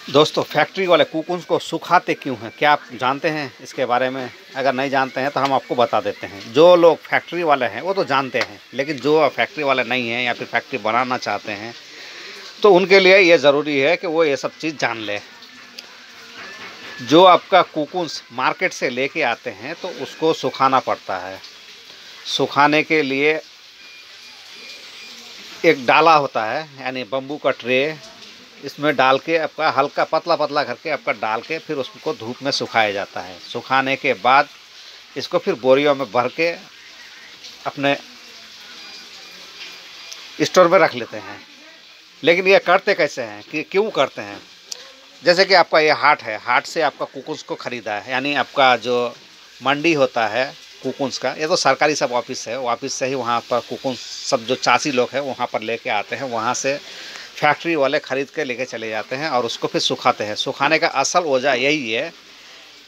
दोस्तों, फैक्ट्री वाले कुकुन्स को सुखाते क्यों हैं? क्या आप जानते हैं इसके बारे में? अगर नहीं जानते हैं तो हम आपको बता देते हैं। जो लोग फैक्ट्री वाले हैं वो तो जानते हैं, लेकिन जो फैक्ट्री वाले नहीं हैं या फिर फैक्ट्री बनाना चाहते हैं तो उनके लिए ये ज़रूरी है कि वो ये सब चीज़ जान लें। जो आपका कुकुन्स मार्केट से लेके आते हैं तो उसको सुखाना पड़ता है। सुखाने के लिए एक डाला होता है, यानी बम्बू का ट्रे, इसमें डाल के आपका हल्का पतला करके आपका डाल के फिर उसको धूप में सुखाया जाता है। सुखाने के बाद इसको फिर बोरियों में भर के अपने स्टोर में रख लेते हैं। लेकिन ये करते कैसे हैं, कि क्यों करते हैं? जैसे कि आपका ये हाट है, हाट से आपका कुकुन्स को ख़रीदा है, यानी आपका जो मंडी होता है कुकुन्स का, ये तो सरकारी सब ऑफिस है, ऑफिस से ही वहाँ पर कुकुन्स सब जो चासी लोग हैं वहाँ पर लेके आते हैं, वहाँ से फैक्ट्री वाले ख़रीद के लेके चले जाते हैं और उसको फिर सुखाते हैं। सुखाने का असल वजह यही है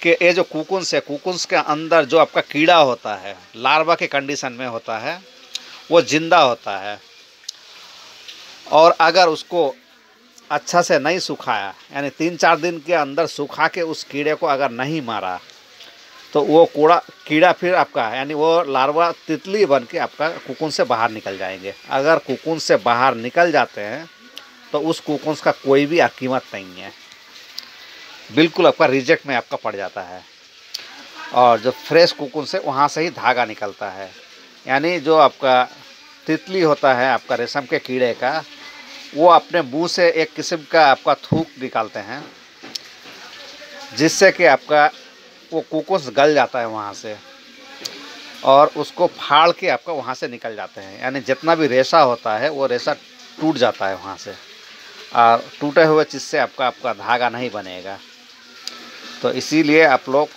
कि ये जो कुकुन्स है, कुकुन्स के अंदर जो आपका कीड़ा होता है, लार्वा के कंडीशन में होता है, वो ज़िंदा होता है। और अगर उसको अच्छा से नहीं सुखाया, यानी 3-4 दिन के अंदर सुखा के उस कीड़े को अगर नहीं मारा तो वो कीड़ा फिर आपका, यानी वो लार्वा तितली बन के आपका कुकुन से बाहर निकल जाएंगे। अगर कुकुन से बाहर निकल जाते हैं तो उस कुकुन्स का कोई भी कीमत नहीं है, बिल्कुल आपका रिजेक्ट में आपका पड़ जाता है। और जो फ्रेश कुकुन से वहाँ से ही धागा निकलता है, यानी जो आपका तितली होता है आपका रेशम के कीड़े का, वो अपने मुंह से एक किस्म का आपका थूक निकालते हैं, जिससे कि आपका वो कुकुन्स गल जाता है वहाँ से, और उसको फाड़ के आपका वहाँ से निकल जाते हैं। यानी जितना भी रेशा होता है वो रेशा टूट जाता है वहाँ से, और टूटे हुए चीज़ से आपका धागा नहीं बनेगा। तो इसीलिए आप लोग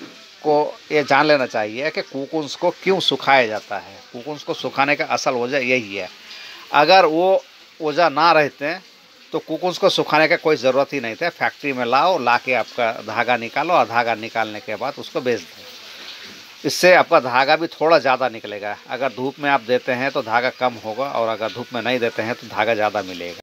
को ये जान लेना चाहिए कि कुकुन्स को क्यों सुखाया जाता है। कुकुन्स को सुखाने का असल वजह यही है। अगर वो वजह ना रहते तो कुकुन्स को सुखाने का कोई ज़रूरत ही नहीं था। फैक्ट्री में ला के आपका धागा निकालो, और धागा निकालने के बाद उसको बेच दो। इससे आपका धागा भी थोड़ा ज़्यादा निकलेगा। अगर धूप में आप देते हैं तो धागा कम होगा, और अगर धूप में नहीं देते हैं तो धागा ज़्यादा मिलेगा।